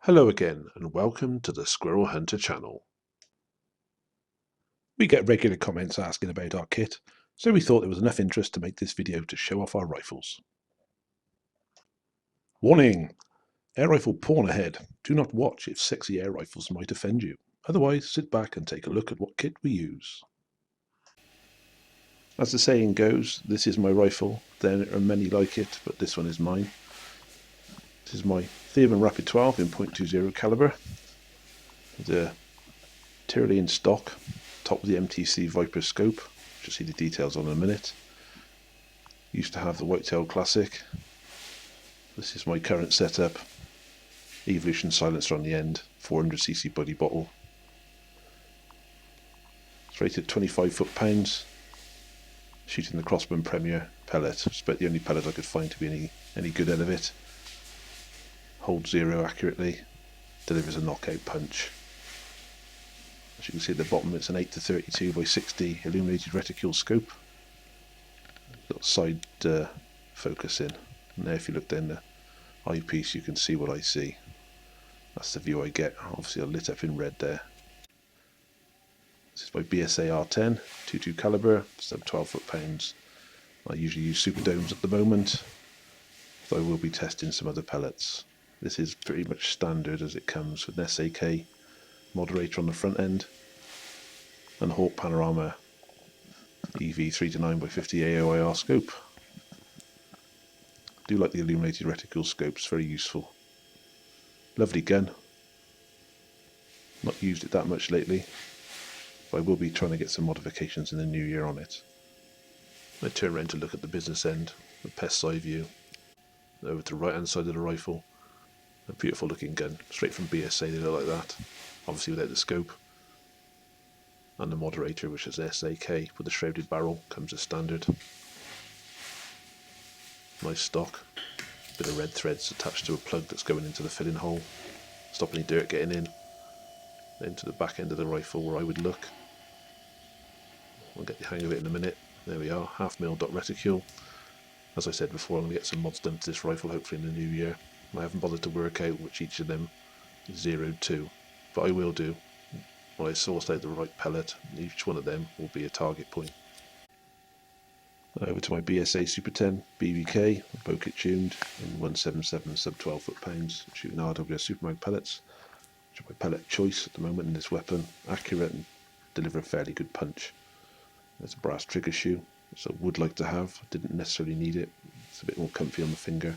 Hello again and welcome to the Squirrel Hunter channel. We get regular comments asking about our kit, so we thought there was enough interest to make this video to show off our rifles. Warning! Air rifle porn ahead. Do not watch if sexy air rifles might offend you. Otherwise, sit back and take a look at what kit we use. As the saying goes, this is my rifle. There are many like it, but this one is mine. This is my Theoben Rapid 12 in .20 calibre. The Tyrolean stock, top of the MTC Viper scope, which you'll see the details on in a minute. Used to have the Whitetail Classic. This is my current setup. Evolution silencer on the end, 400cc body bottle. It's rated 25 foot-pounds. Shooting the Crosman Premier pellet. It's about the only pellet I could find to be any good out of it. Holds zero accurately. Delivers a knockout punch. As you can see at the bottom, it's an 8-32 by 60 illuminated reticule scope. Got side focus in. Now if you look down the eyepiece, you can see what I see. That's the view I get. Obviously I lit up in red there. This is my BSA R10 .22 calibre, sub 12 foot-pounds. I usually use Superdomes at the moment, though I will be testing some other pellets. This is pretty much standard as it comes with an S.A. moderator on the front end and Hawke panorama EV 3-9 by 50 AOIR scope. Do like the illuminated reticule scopes, very useful. Lovely gun. Not used it that much lately, but I will be trying to get some modifications in the new year on it. I turn around to look at the business end, the P.S.A view. Over to the right hand side of the rifle. A beautiful looking gun, straight from B.S.A, they look like that. Obviously without the scope. And the moderator, which is S.A.K with the shrouded barrel, comes as standard. Nice stock. Bit of red threads attached to a plug that's going into the filling hole. Stop any dirt getting in. Then to the back end of the rifle where I would look. I'll get the hang of it in a minute. There we are, 0.5mm dot reticule. As I said before, I'm going to get some mods done to this rifle hopefully in the new year. I haven't bothered to work out which each of them is zeroed to, but I will do. When I sourced out the right pellet, each one of them will be a target point. Over to my BSA Super10 BBK, bokeh tuned in 177 sub 12 foot-pounds, shooting R.W.S. Supermag pellets, which are my pellet choice at the moment in this weapon. Accurate and deliver a fairly good punch. There's a brass trigger shoe, which I would like to have. I didn't necessarily need it. It's a bit more comfy on the finger.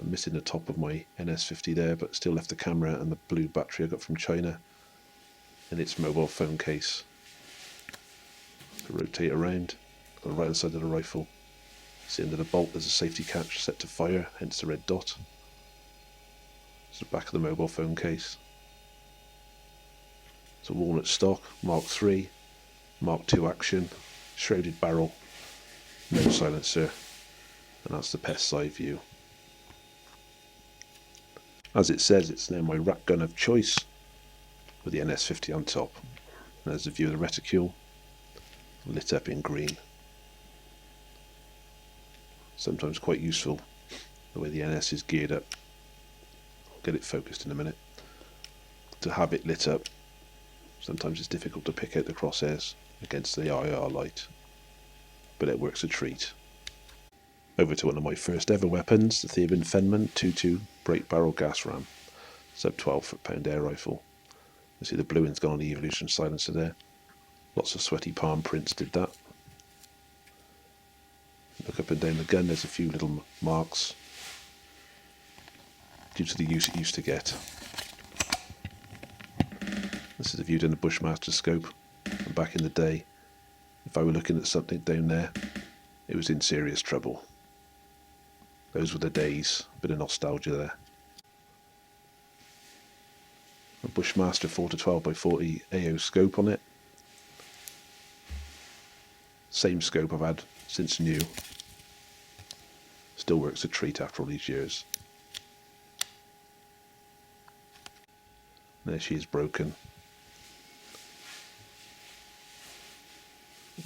I'm missing the top of my NS50 there, but still left the camera and the blue battery I got from China in its mobile phone case. To rotate around on the right hand side of the rifle. See under the bolt there's a safety catch set to fire, hence the red dot. It's the back of the mobile phone case. It's a walnut stock, Mark III, Mark II action, shrouded barrel, no silencer, and that's the P.S.A view. As it says, it's now my rack gun of choice with the NS50 on top. And there's a view of the reticule, lit up in green. Sometimes quite useful the way the NS is geared up. I'll get it focused in a minute. To have it lit up, sometimes it's difficult to pick out the crosshairs against the IR light, but it works a treat. Over to one of my first ever weapons, the Theoben Fenman .22 break barrel gas ram, sub 12 foot-pound air rifle. You see the blue end's gone on the evolution silencer there. Lots of sweaty palm prints did that. Look up and down the gun, there's a few little marks due to the use it used to get. This is a view down the Bushmaster scope, and back in the day, if I were looking at something down there, it was in serious trouble. Those were the days, a bit of nostalgia there. A Bushmaster 4-12 by 40 AO scope on it. Same scope I've had since new. Still works a treat after all these years. There she is broken.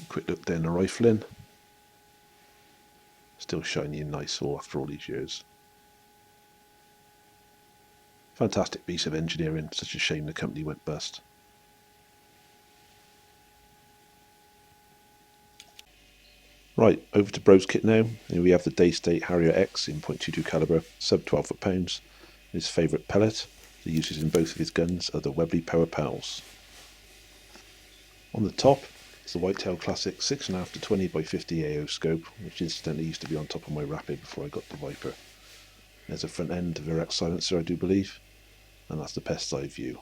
Quick look down the rifle in. Still shiny and nice all after all these years. Fantastic piece of engineering, such a shame the company went bust. Right, over to Bro's kit now. Here we have the Daystate Harrier X in .22 calibre, sub 12 foot-pounds. His favourite pellet, the uses in both of his guns, are the Webley Powapells. On the top is the Whitetail Classic 6.5 to 20 by 50 AO scope, which incidentally used to be on top of my Rapid before I got the Viper. There's a front end Virac silencer, I do believe, and that's the pest's eye view.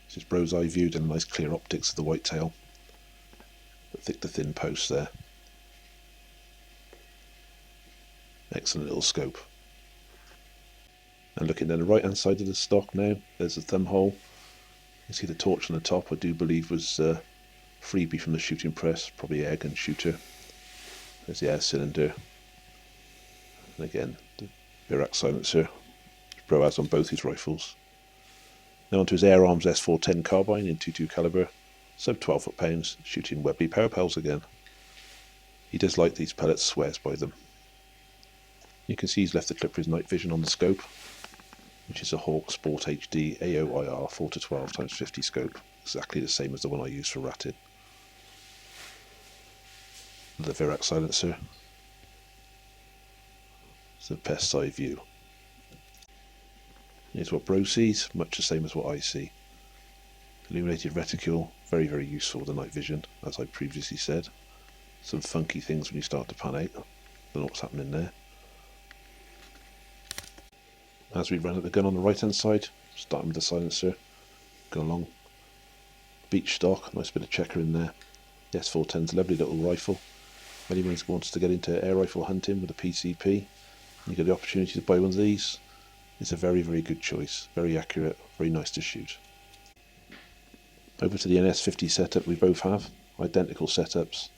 This is Bro's eye view, and a nice clear optics of the Whitetail. The thick to thin post there. Excellent little scope. And looking down the right hand side of the stock now, there's a thumb hole. You see the torch on the top, I do believe was freebie from the shooting press, probably air gun shooter. There's the air cylinder. And again, the Virac silencer, which Bro has on both his rifles. Now onto his Arms S410 Carbine in .22 calibre, sub 12 foot-pounds, shooting Webley Powapells again. He does like these pellets, swears by them. You can see he's left the clip for his night vision on the scope, which is a Hawke Sport HD AOIR 4-12x50 scope, exactly the same as the one I use for ratting. The Virac silencer. It's the pest's eye view. Here's what Bro sees, much the same as what I see. Illuminated reticule, very very useful with the night vision, as I previously said. Some funky things when you start to pan out. Don't know what's happening there. As we run at the gun on the right hand side, starting with the silencer, go along. Beach stock, nice bit of checker in there. The S410's a lovely little rifle. If anyone wants to get into air rifle hunting with a PCP, and you get the opportunity to buy one of these, it's a very very good choice. Very accurate, very nice to shoot. Over to the NS50 setup we both have, identical setups.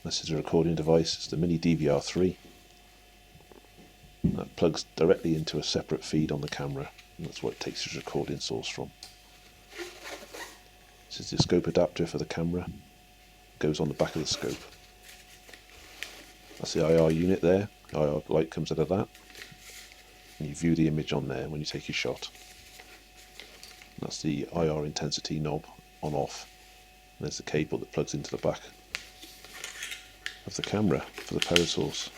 This is a recording device, it's the mini DVR3. That plugs directly into a separate feed on the camera, and that's what it takes its recording source from. This is the scope adapter for the camera, it goes on the back of the scope. That's the IR unit there, the IR light comes out of that, and you view the image on there when you take your shot. And that's the IR intensity knob on off. And there's the cable that plugs into the back of the camera for the power source.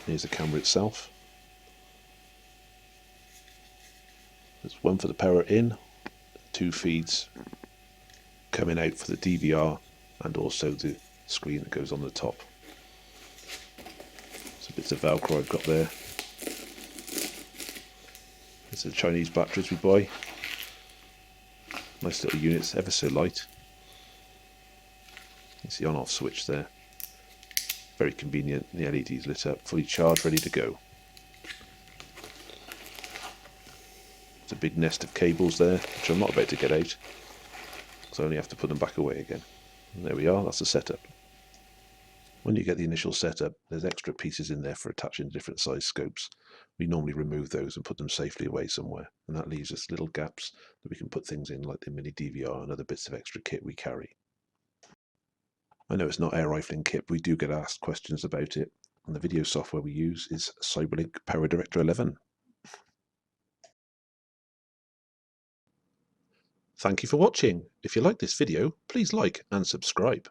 Here's the camera itself. There's one for the power in, two feeds coming out for the DVR, and also the screen that goes on the top. Some bits of Velcro I've got there. There's the Chinese batteries we buy. Nice little units, ever so light. It's the on-off switch there. Very convenient, the LED's lit up, fully charged, ready to go. There's a big nest of cables there, which I'm not about to get out, so I only have to put them back away again. And there we are, that's the setup. When you get the initial setup, there's extra pieces in there for attaching different size scopes. We normally remove those and put them safely away somewhere, and that leaves us little gaps that we can put things in, like the mini DVR and other bits of extra kit we carry. I know it's not air rifling kit, but we do get asked questions about it, and the video software we use is Cyberlink Power Director 11. Thank you for watching. If you like this video, please like and subscribe.